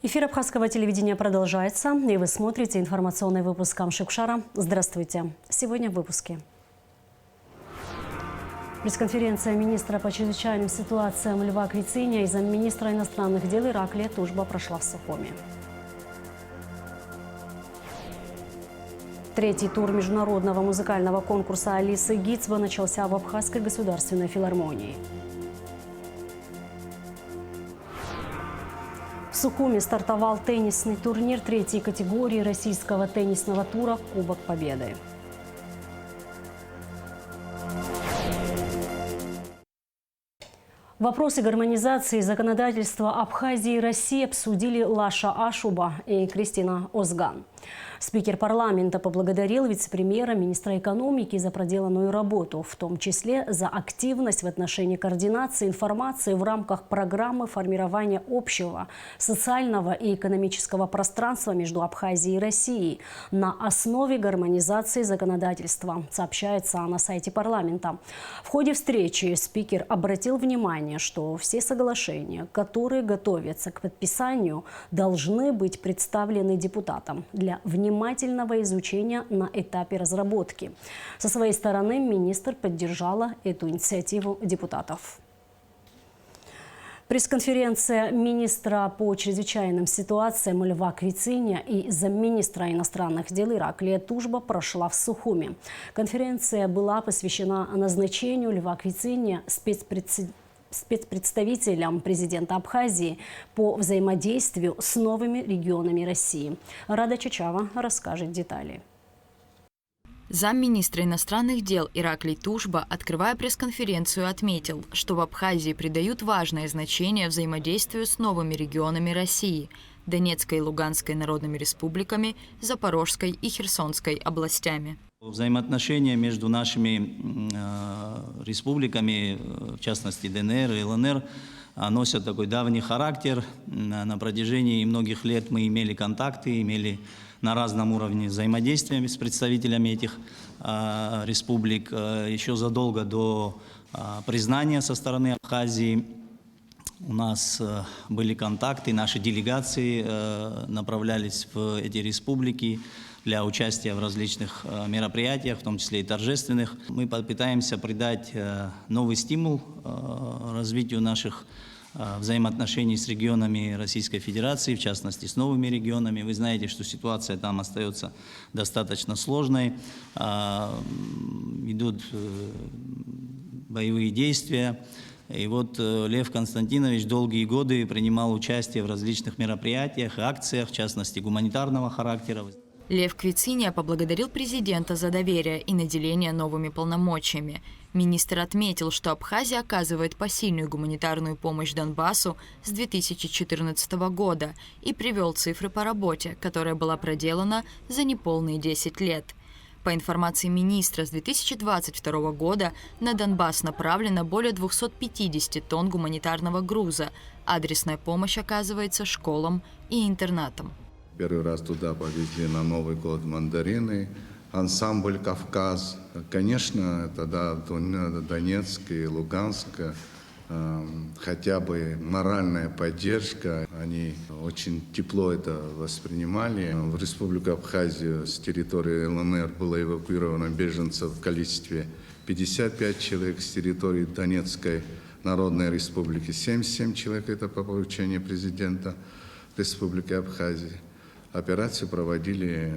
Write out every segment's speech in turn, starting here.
Эфир Абхазского телевидения продолжается, и вы смотрите информационный выпуск Камшикшара. Здравствуйте. Сегодня в выпуске. Пресс-конференция министра по чрезвычайным ситуациям Льва Квициня и замминистра иностранных дел Ираклия Тужба прошла в Сухуми. Третий тур международного музыкального конкурса Алисы Гицба начался в Абхазской государственной филармонии. В Сухуми стартовал теннисный турнир третьей категории российского теннисного тура «Кубок Победы». Вопросы гармонизации законодательства Абхазии и России обсудили Лаша Ашуба и Кристина Озган. Спикер парламента поблагодарил вице-премьера, министра экономики за проделанную работу, в том числе за активность в отношении координации информации в рамках программы формирования общего социального и экономического пространства между Абхазией и Россией на основе гармонизации законодательства, сообщается на сайте парламента. В ходе встречи спикер обратил внимание, что все соглашения, которые готовятся к подписанию, должны быть представлены депутатам для внимательного изучения на этапе разработки. Со своей стороны министр поддержала эту инициативу депутатов. Пресс-конференция министра по чрезвычайным ситуациям Льва Квициня и замминистра иностранных дел Ираклия Тужба прошла в Сухуми. Конференция была посвящена назначению Льва Квициня спецпредставителем президента Абхазии по взаимодействию с новыми регионами России. Рада Чачава расскажет детали. Замминистра иностранных дел Ираклий Тужба, открывая пресс-конференцию, отметил, что в Абхазии придают важное значение взаимодействию с новыми регионами России – Донецкой и Луганской народными республиками, Запорожской и Херсонской областями. Взаимоотношения между нашими республиками, в частности ДНР и ЛНР, носят такой давний характер. На протяжении многих лет мы имели контакты, имели на разном уровне взаимодействия с представителями этих республик. Еще задолго до признания со стороны Абхазии у нас были контакты, наши делегации направлялись в эти республики для участия в различных мероприятиях, в том числе и торжественных. Мы попытаемся придать новый стимул развитию наших взаимоотношений с регионами Российской Федерации, в частности, с новыми регионами. Вы знаете, что ситуация там остается достаточно сложной. Идут боевые действия. И вот Лев Константинович долгие годы принимал участие в различных мероприятиях и акциях, в частности, гуманитарного характера. Лев Квициня поблагодарил президента за доверие и наделение новыми полномочиями. Министр отметил, что Абхазия оказывает посильную гуманитарную помощь Донбассу с 2014 года и привел цифры по работе, которая была проделана за неполные 10 лет. По информации министра, с 2022 года на Донбасс направлено более 250 тонн гуманитарного груза. Адресная помощь оказывается школам и интернатам. Первый раз туда повезли на Новый год мандарины, ансамбль «Кавказ». Конечно, тогда Донецк и Луганск, хотя бы моральная поддержка, они очень тепло это воспринимали. В Республику Абхазию с территории ЛНР было эвакуировано беженцев в количестве 55 человек, с территории Донецкой Народной Республики 77 человек, это по поручению президента Республики Абхазии. Операцию проводили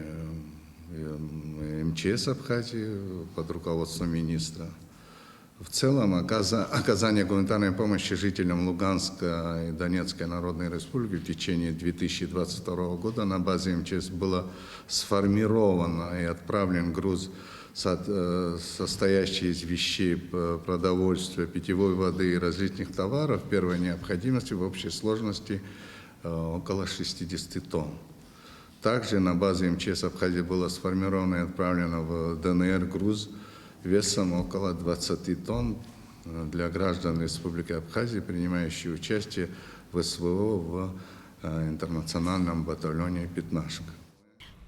МЧС Абхазии под руководством министра. В целом оказание гуманитарной помощи жителям Луганской и Донецкой Народной Республики в течение 2022 года на базе МЧС было сформировано и отправлен груз, состоящий из вещей, продовольствия, питьевой воды и различных товаров первой необходимости в общей сложности около 60 тонн. Также на базе МЧС Абхазии было сформировано и отправлено в ДНР груз весом около 20 тонн для граждан Республики Абхазия, принимающих участие в СВО в интернациональном батальоне «Пятнашка».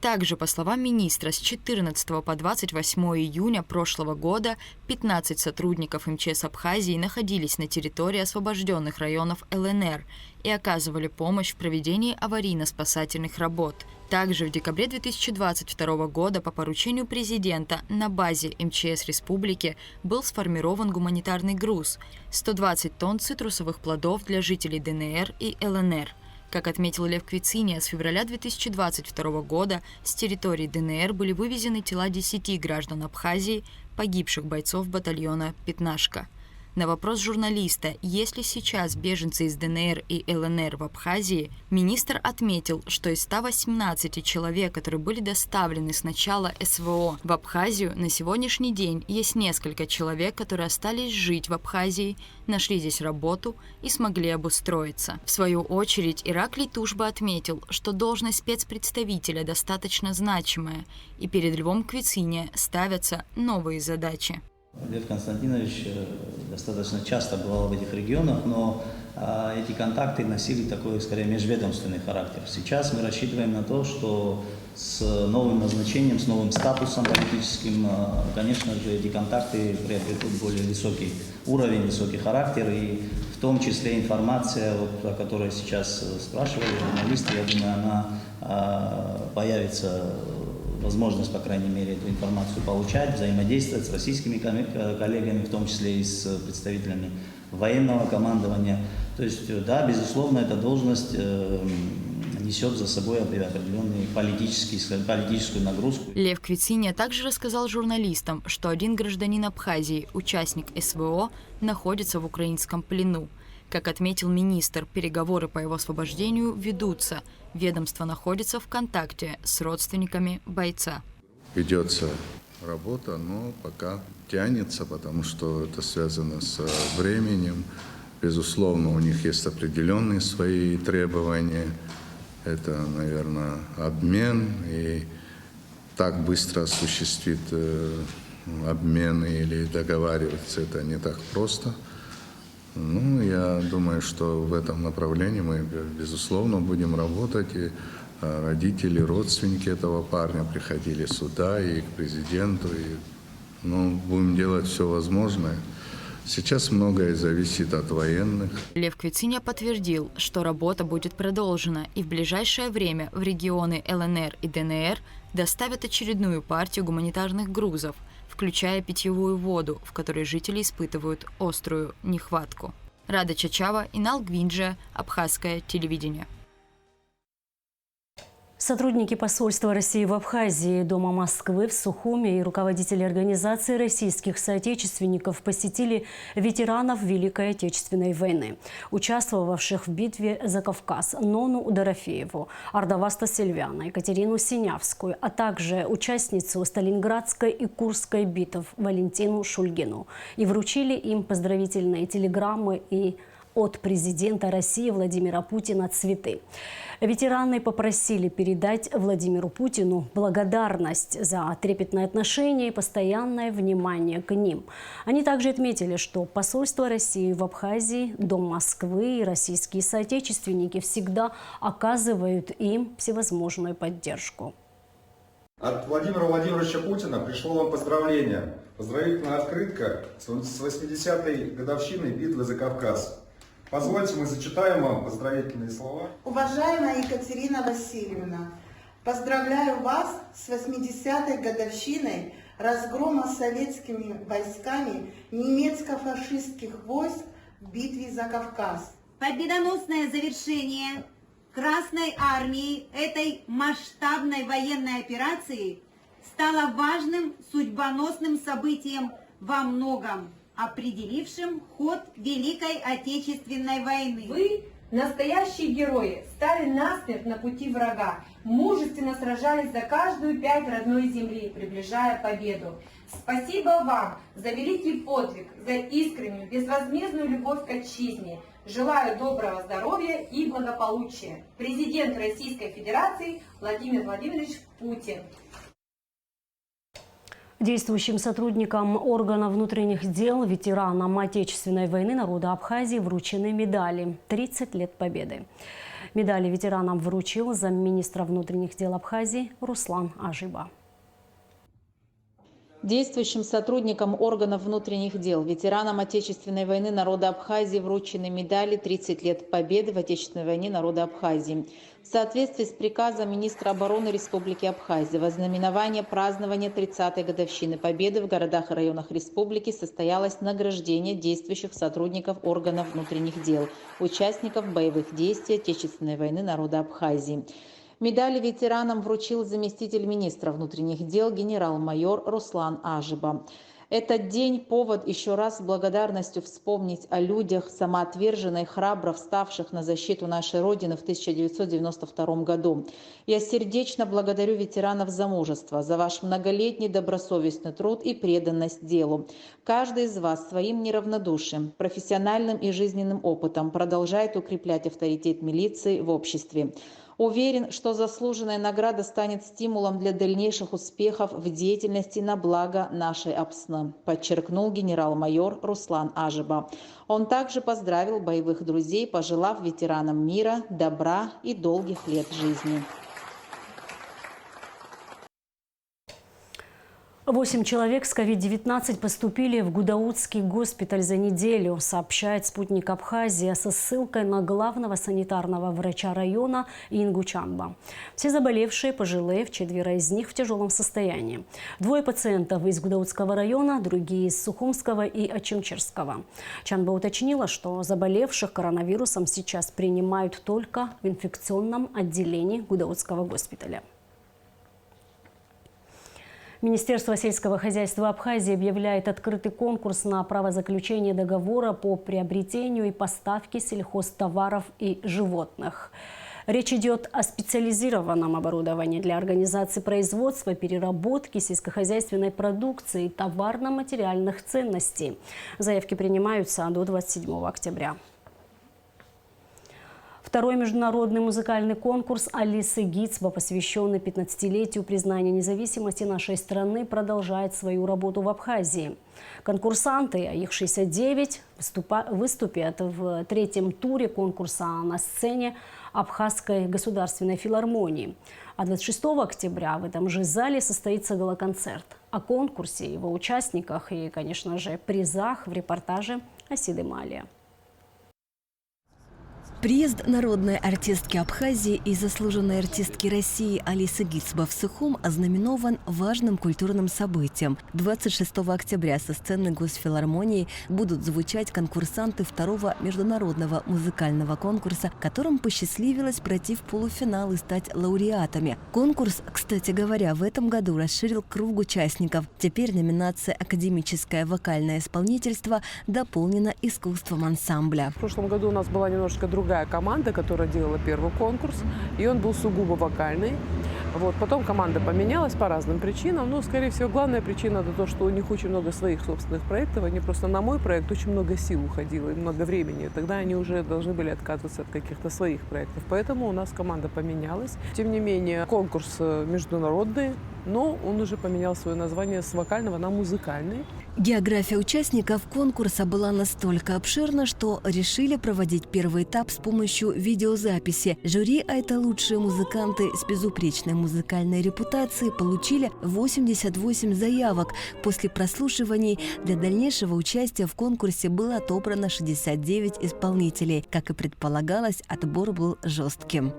Также, по словам министра, с 14 по 28 июня прошлого года 15 сотрудников МЧС Абхазии находились на территории освобожденных районов ЛНР и оказывали помощь в проведении аварийно-спасательных работ. Также в декабре 2022 года по поручению президента на базе МЧС Республики был сформирован гуманитарный груз – 120 тонн цитрусовых плодов для жителей ДНР и ЛНР. Как отметил Лев Квициния, с февраля 2022 года с территории ДНР были вывезены тела 10 граждан Абхазии, погибших бойцов батальона «Пятнашка». На вопрос журналиста, есть ли сейчас беженцы из ДНР и ЛНР в Абхазии, министр отметил, что из 118 человек, которые были доставлены с начала СВО в Абхазию, на сегодняшний день есть несколько человек, которые остались жить в Абхазии, нашли здесь работу и смогли обустроиться. В свою очередь, Ираклий Тушба отметил, что должность спецпредставителя достаточно значимая, и перед Львом Квициния ставятся новые задачи. Лев Константинович достаточно часто бывал в этих регионах, но эти контакты носили такой, скорее, межведомственный характер. Сейчас мы рассчитываем на то, что с новым назначением, с новым статусом политическим, конечно же, эти контакты приобретут более высокий уровень, высокий характер, и в том числе информация, вот, о которой сейчас спрашивали журналисты, я думаю, она появится, возможность, по крайней мере, эту информацию получать, взаимодействовать с российскими коллегами, в том числе и с представителями военного командования. То есть, да, безусловно, эта должность несет за собой определенную политическую нагрузку. Лев Квициния также рассказал журналистам, что один гражданин Абхазии, участник СВО, находится в украинском плену. Как отметил министр, переговоры по его освобождению ведутся. Ведомство находится в контакте с родственниками бойца. Ведется работа, но пока тянется, потому что это связано с временем. Безусловно, у них есть определенные свои требования. Это, наверное, обмен. И так быстро осуществить обмен или договариваться, это не так просто. Ну, я думаю, что в этом направлении мы, безусловно, будем работать. И родители, родственники этого парня приходили сюда и к президенту. И, будем делать все возможное. Сейчас многое зависит от военных. Лев Квициния подтвердил, что работа будет продолжена, и в ближайшее время в регионы ЛНР и ДНР доставят очередную партию гуманитарных грузов, включая питьевую воду, в которой жители испытывают острую нехватку. Рада Чачава, Инал Гвинджа, Абхазское телевидение. Сотрудники посольства России в Абхазии, Дома Москвы в Сухуме и руководители организации российских соотечественников посетили ветеранов Великой Отечественной войны, участвовавших в битве за Кавказ, Нону Дорофееву, Ардаваста Сильвяна, Екатерину Синявскую, а также участницу Сталинградской и Курской битв Валентину Шульгину, и вручили им поздравительные телеграммы и от президента России Владимира Путина цветы. Ветераны попросили передать Владимиру Путину благодарность за трепетное отношение и постоянное внимание к ним. Они также отметили, что посольство России в Абхазии, Дом Москвы и российские соотечественники всегда оказывают им всевозможную поддержку. От Владимира Владимировича Путина пришло вам поздравление. Поздравительная открытка с 80-й годовщиной битвы за Кавказ. Позвольте, мы зачитаем вам поздравительные слова. Уважаемая Екатерина Васильевна, поздравляю вас с 80-й годовщиной разгрома советскими войсками немецко-фашистских войск в битве за Кавказ. Победоносное завершение Красной армии этой масштабной военной операции стало важным судьбоносным событием во многом, определившим ход Великой Отечественной войны. Вы, настоящие герои, стали насмерть на пути врага, мужественно сражались за каждую пять родной земли, приближая победу. Спасибо вам за великий подвиг, за искреннюю, безвозмездную любовь к отчизне. Желаю доброго здоровья и благополучия. Президент Российской Федерации Владимир Владимирович Путин. Действующим сотрудникам органов внутренних дел, ветеранам Отечественной войны народа Абхазии вручены медали «30 лет Победы». Медали ветеранам вручил замминистра внутренних дел Абхазии Руслан Ажиба. Действующим сотрудникам органов внутренних дел, ветеранам Отечественной войны народа Абхазии вручены медали «30 лет Победы в Отечественной войне народа Абхазии». В соответствии с приказом министра обороны Республики Абхазия во знаменование празднования 30-й годовщины Победы в городах и районах республики состоялось награждение действующих сотрудников органов внутренних дел, участников боевых действий Отечественной войны народа Абхазии. Медали ветеранам вручил заместитель министра внутренних дел генерал-майор Руслан Ажиба. Этот день – повод еще раз с благодарностью вспомнить о людях, самоотверженно и храбро вставших на защиту нашей Родины в 1992 году. Я сердечно благодарю ветеранов за мужество, за ваш многолетний добросовестный труд и преданность делу. Каждый из вас своим неравнодушием, профессиональным и жизненным опытом продолжает укреплять авторитет милиции в обществе. Уверен, что заслуженная награда станет стимулом для дальнейших успехов в деятельности на благо нашей Апсны, подчеркнул генерал-майор Руслан Ажиба. Он также поздравил боевых друзей, пожелав ветеранам мира, добра и долгих лет жизни. 8 человек с COVID-19 поступили в Гудаутский госпиталь за неделю, сообщает «Спутник Абхазия» со ссылкой на главного санитарного врача района Ингу Чанба. Все заболевшие пожилые, 4 из них в тяжелом состоянии. 2 пациентов из Гудаутского района, другие из Сухумского и Очимчирского. Чанба уточнила, что заболевших коронавирусом сейчас принимают только в инфекционном отделении Гудаутского госпиталя. Министерство сельского хозяйства Абхазии объявляет открытый конкурс на право заключения договора по приобретению и поставке сельхозтоваров и животных. Речь идет о специализированном оборудовании для организации производства, переработки сельскохозяйственной продукции и товарно-материальных ценностей. Заявки принимаются до 27 октября. Второй международный музыкальный конкурс Алисы Гицба, посвященный 15-летию признания независимости нашей страны, продолжает свою работу в Абхазии. Конкурсанты, а их 69, выступят в 3-м туре конкурса на сцене Абхазской государственной филармонии. А 26 октября в этом же зале состоится гала-концерт. О конкурсе, его участниках и, конечно же, призах в репортаже Асиды Малия. Приезд народной артистки Абхазии и заслуженной артистки России Алисы Гицба в Сухум ознаменован важным культурным событием. 26 октября со сцены Госфилармонии будут звучать конкурсанты 2-го международного музыкального конкурса, которым посчастливилось пройти в полуфинал и стать лауреатами. Конкурс, кстати говоря, в этом году расширил круг участников. Теперь номинация «Академическое вокальное исполнительство» дополнена искусством ансамбля. В прошлом году у нас была немножко другая команда, которая делала первый конкурс, и он был сугубо вокальный. Потом команда поменялась по разным причинам, но, скорее всего, главная причина – это то, что у них очень много своих собственных проектов. Они просто на мой проект очень много сил уходило и много времени. Тогда они уже должны были отказываться от каких-то своих проектов. Поэтому у нас команда поменялась. Тем не менее, конкурс международный, но он уже поменял свое название с вокального на музыкальный. География участников конкурса была настолько обширна, что решили проводить первый этап с помощью видеозаписи. Жюри, а это лучшие музыканты с безупречной музыкальной репутацией, получили 88 заявок. После прослушиваний для дальнейшего участия в конкурсе было отобрано 69 исполнителей. Как и предполагалось, отбор был жестким.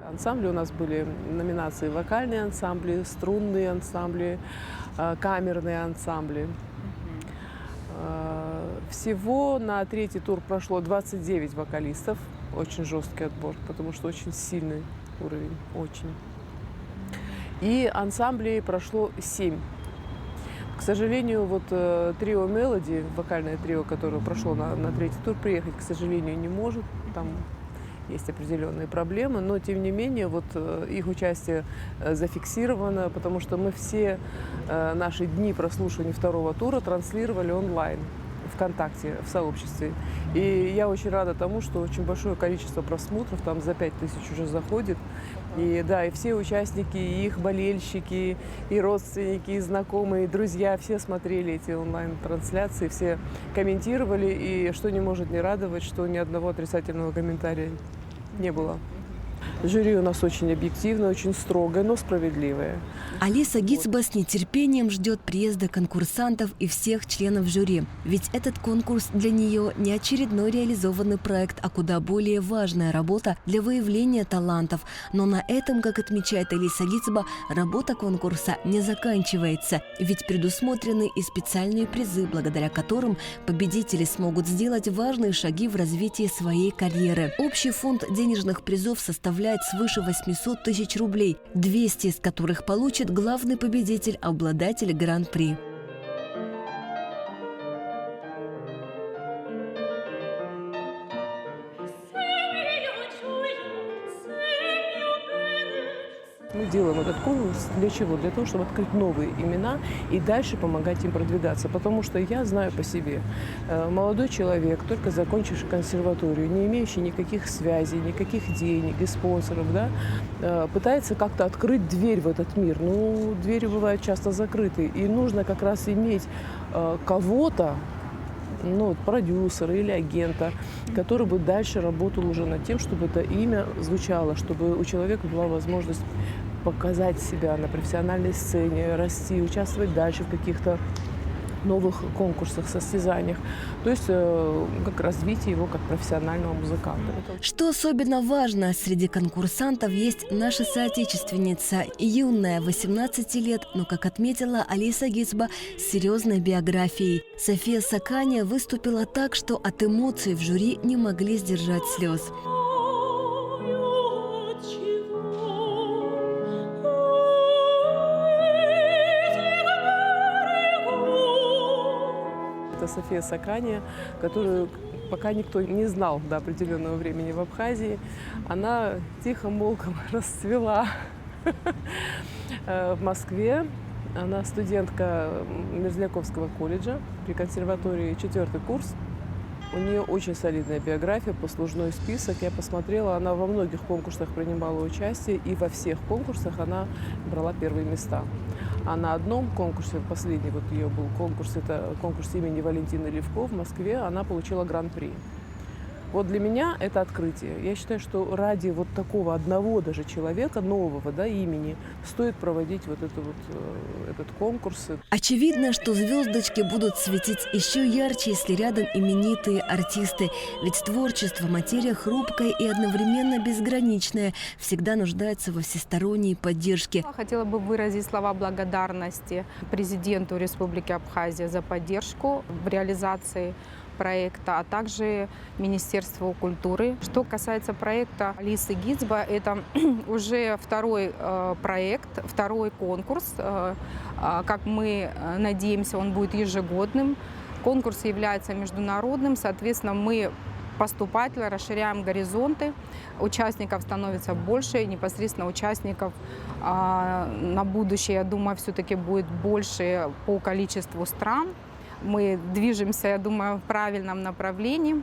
Ансамбли у нас были номинации: вокальные ансамбли, струнные ансамбли, камерные ансамбли. Всего на 3-й тур прошло 29 вокалистов. Очень жесткий отбор, потому что очень сильный уровень, очень. И ансамблей прошло 7. К сожалению, трио «Мелоди», вокальное трио, которое прошло на 3-й тур, приехать, к сожалению, не может. Там есть определенные проблемы, но тем не менее их участие зафиксировано, потому что мы все наши дни прослушивания 2-го тура транслировали онлайн ВКонтакте, в сообществе. И я очень рада тому, что очень большое количество просмотров, там за 5000 уже заходит. И да, и все участники, и их болельщики, и родственники, и знакомые, и друзья, все смотрели эти онлайн-трансляции, все комментировали, и что не может не радовать, что ни одного отрицательного комментария не было. Жюри у нас очень объективное, очень строгое, но справедливое. Алиса Гицба с нетерпением ждет приезда конкурсантов и всех членов жюри. Ведь этот конкурс для нее не очередной реализованный проект, а куда более важная работа для выявления талантов. Но на этом, как отмечает Алиса Гицба, работа конкурса не заканчивается. Ведь предусмотрены и специальные призы, благодаря которым победители смогут сделать важные шаги в развитии своей карьеры. Общий фонд денежных призов составляет свыше 800 тысяч рублей, 200 из которых получит главный победитель, обладатель гран-при. Мы делаем этот конкурс для чего? Для того, чтобы открыть новые имена и дальше помогать им продвигаться. Потому что я знаю по себе, молодой человек, только закончивший консерваторию, не имеющий никаких связей, никаких денег и спонсоров, да, пытается как-то открыть дверь в этот мир. Ну, двери бывают часто закрыты. И нужно как раз иметь кого-то, ну, продюсера или агента, который бы дальше работал уже над тем, чтобы это имя звучало, чтобы у человека была возможность показать себя на профессиональной сцене, расти, участвовать дальше в каких-то новых конкурсах, состязаниях. То есть как развитие его как профессионального музыканта. Что особенно важно, среди конкурсантов есть наша соотечественница, юная, 18 лет, но, как отметила Алиса Гицба, с серьезной биографией. София Сакания выступила так, что от эмоций в жюри не могли сдержать слез. София Сакания, которую пока никто не знал до определенного времени в Абхазии. Она тихо-молком расцвела в Москве. Она студентка Мерзляковского колледжа при консерватории, 4-й курс. У нее очень солидная биография, послужной список. Я посмотрела, она во многих конкурсах принимала участие, и во всех конкурсах она брала первые места. А на одном конкурсе, последний вот ее был конкурс, это конкурс имени Валентины Левко в Москве, она получила гран-при. Вот для меня это открытие. Я считаю, что ради вот такого одного даже человека, нового, да, имени, стоит проводить вот этот конкурс. Очевидно, что звездочки будут светить еще ярче, если рядом именитые артисты. Ведь творчество – материя хрупкая и одновременно безграничная, всегда нуждается во всесторонней поддержке. Хотела бы выразить слова благодарности президенту Республики Абхазия за поддержку в реализации проекта, а также Министерству культуры. Что касается проекта Алисы Гицба, это уже второй проект, второй конкурс. Как мы надеемся, он будет ежегодным. Конкурс является международным, соответственно, мы поступательно расширяем горизонты, участников становится больше, непосредственно участников на будущее, я думаю, все-таки будет больше по количеству стран. Мы движемся, я думаю, в правильном направлении.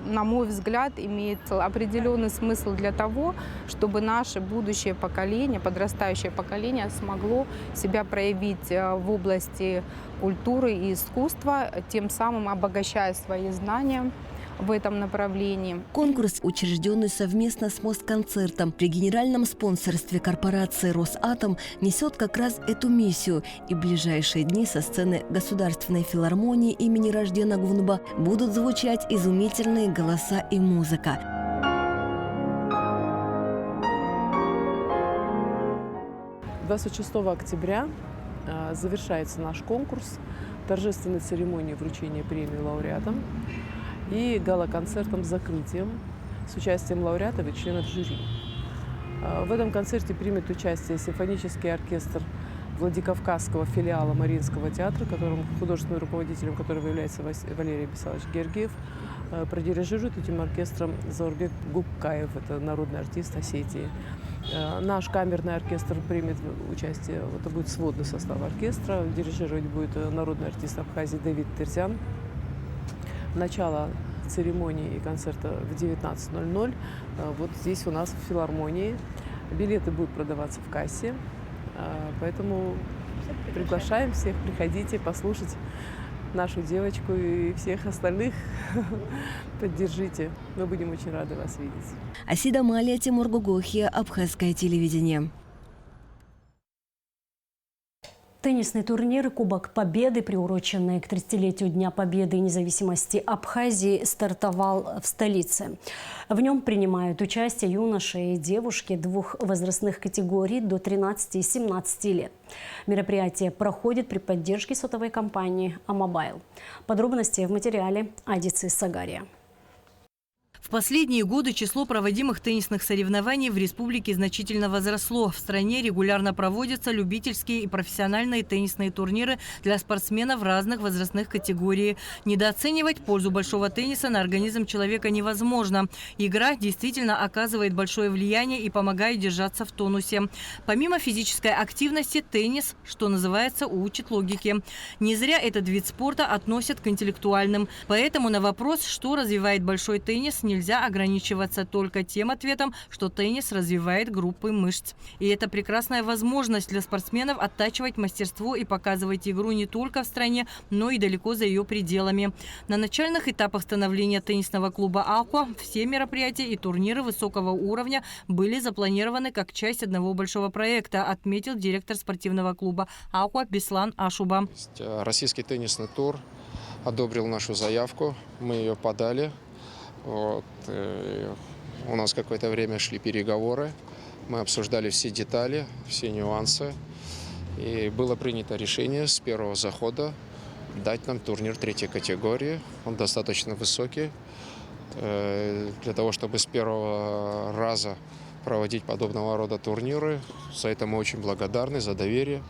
На мой взгляд, имеет определенный смысл для того, чтобы наше будущее поколение, подрастающее поколение смогло себя проявить в области культуры и искусства, тем самым обогащая свои знания в этом направлении. Конкурс, учрежденный совместно с Москонцертом при генеральном спонсорстве корпорации «Росатом», несет как раз эту миссию. И в ближайшие дни со сцены Государственной филармонии имени Раждена Гунба будут звучать изумительные голоса и музыка. — 26 октября завершается наш конкурс, торжественной церемонии вручения премии лауреатам и гала-концертом с закрытием с участием лауреатов и членов жюри. В этом концерте примет участие симфонический оркестр Владикавказского филиала Мариинского театра, художественным руководителем которого является Валерий Бесалович Гергиев. Продирижирует этим оркестром Заурбек Губкаев, это народный артист Осетии. Наш камерный оркестр примет участие, это будет сводный состав оркестра, дирижировать будет народный артист Абхазии Давид Терзян. начало церемонии и концерта в 19:00 вот здесь у нас в филармонии. Билеты будут продаваться в кассе, поэтому приглашаем всех, приходите послушать нашу девочку и всех остальных. Поддержите, мы будем очень рады вас видеть. Асида Малия, Тимур Гугохия, Абхазское телевидение. Теннисный турнир «Кубок Победы», приуроченный к 30-летию Дня Победы и независимости Абхазии, стартовал в столице. В нем принимают участие юноши и девушки двух возрастных категорий до 13 и 17 лет. Мероприятие проходит при поддержке сотовой компании «Амобайл». Подробности в материале Адицы Сагария. В последние годы число проводимых теннисных соревнований в республике значительно возросло. В стране регулярно проводятся любительские и профессиональные теннисные турниры для спортсменов разных возрастных категорий. Недооценивать пользу большого тенниса на организм человека невозможно. Игра действительно оказывает большое влияние и помогает держаться в тонусе. Помимо физической активности, теннис, что называется, учит логике. Не зря этот вид спорта относят к интеллектуальным. Поэтому на вопрос, что развивает большой теннис, нельзя ограничиваться только тем ответом, что теннис развивает группы мышц. И это прекрасная возможность для спортсменов оттачивать мастерство и показывать игру не только в стране, но и далеко за ее пределами. На начальных этапах становления теннисного клуба «Аква» все мероприятия и турниры высокого уровня были запланированы как часть одного большого проекта, отметил директор спортивного клуба «Аква» Беслан Ашуба. Российский теннисный тур одобрил нашу заявку, мы ее подали. Вот. У нас какое-то время шли переговоры, мы обсуждали все детали, все нюансы. И было принято решение с первого захода дать нам турнир 3-й категории. Он достаточно высокий. Для того, чтобы с первого раза проводить подобного рода турниры, за это мы очень благодарны, за доверие.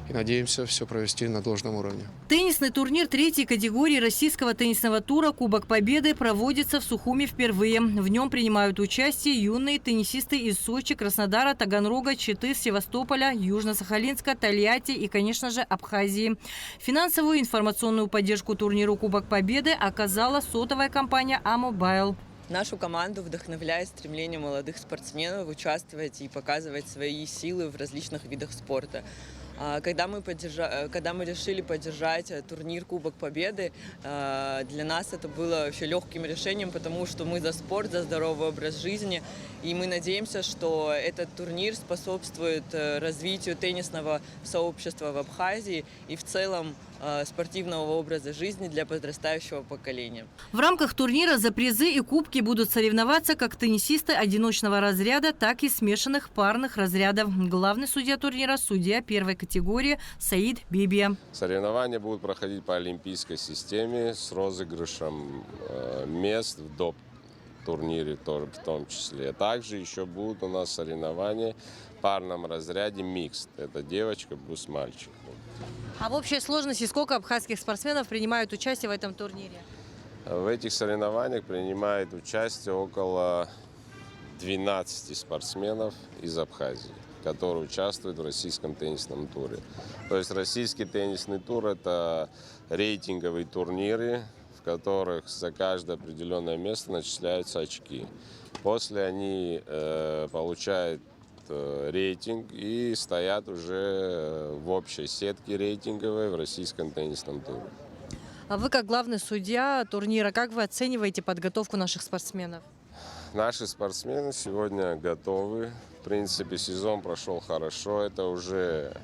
И надеемся все провести на должном уровне. Теннисный турнир 3-й категории российского теннисного тура «Кубок Победы» проводится в Сухуми впервые. В нем принимают участие юные теннисисты из Сочи, Краснодара, Таганрога, Читы, Севастополя, Южно-Сахалинска, Тольятти и, конечно же, Абхазии. Финансовую и информационную поддержку турниру «Кубок Победы» оказала сотовая компания «Амобайл». Нашу команду вдохновляет стремление молодых спортсменов участвовать и показывать свои силы в различных видах спорта. Когда мы решили поддержать турнир Кубок Победы, для нас это было вообще легким решением, потому что мы за спорт, за здоровый образ жизни. И мы надеемся, что этот турнир способствует развитию теннисного сообщества в Абхазии и в целом спортивного образа жизни для подрастающего поколения. В рамках турнира за призы и кубки будут соревноваться как теннисисты одиночного разряда, так и смешанных парных разрядов. Главный судья турнира – судья 1-й категории Саид Бибия. Соревнования будут проходить по олимпийской системе с розыгрышем мест в доп. Турнире тоже в том числе. Также еще будут у нас соревнования в парном разряде микс. Это девочка плюс мальчик. А в общей сложности сколько абхазских спортсменов принимают участие в этом турнире? В этих соревнованиях принимает участие около 12 спортсменов из Абхазии, которые участвуют в российском теннисном туре. То есть российский теннисный тур – это рейтинговые турниры, в которых за каждое определенное место начисляются очки. После они получают рейтинг и стоят уже в общей сетке рейтинговой в российском теннисном туре. А вы, как главный судья турнира, как вы оцениваете подготовку наших спортсменов? Наши спортсмены сегодня готовы. В принципе, сезон прошел хорошо. Это уже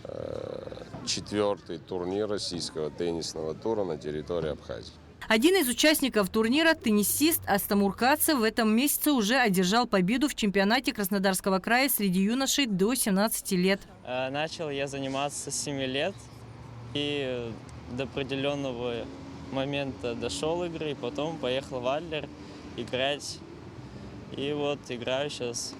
4-й турнир российского теннисного тура на территории Абхазии. Один из участников турнира, теннисист Астамур Кацев, в этом месяце уже одержал победу в чемпионате Краснодарского края среди юношей до 17 лет. Начал я заниматься с 7 лет и до определенного момента дошел игры, и потом поехал в Адлер играть. И вот играю сейчас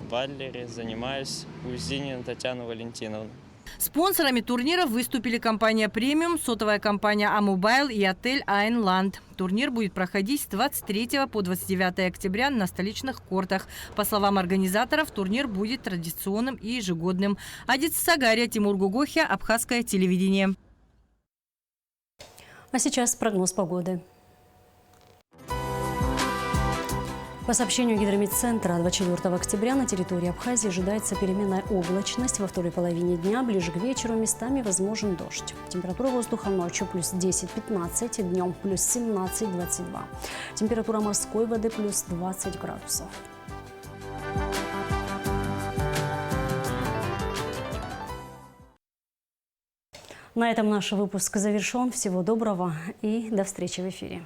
в Адлере, занимаюсь у Зинина Татьяны Валентиновны. Спонсорами турнира выступили компания «Премиум», сотовая компания «Амобайл» и отель «Айнланд». Турнир будет проходить с 23 по 29 октября на столичных кортах. По словам организаторов, турнир будет традиционным и ежегодным. Адица Сагария, Тимур Гугохия, Абхазское телевидение. А сейчас прогноз погоды. По сообщению Гидрометцентра, 24 октября на территории Абхазии ожидается переменная облачность. Во второй половине дня, ближе к вечеру, местами возможен дождь. Температура воздуха ночью плюс 10-15, днем плюс 17-22. Температура морской воды плюс 20 градусов. На этом наш выпуск завершен. Всего доброго и до встречи в эфире.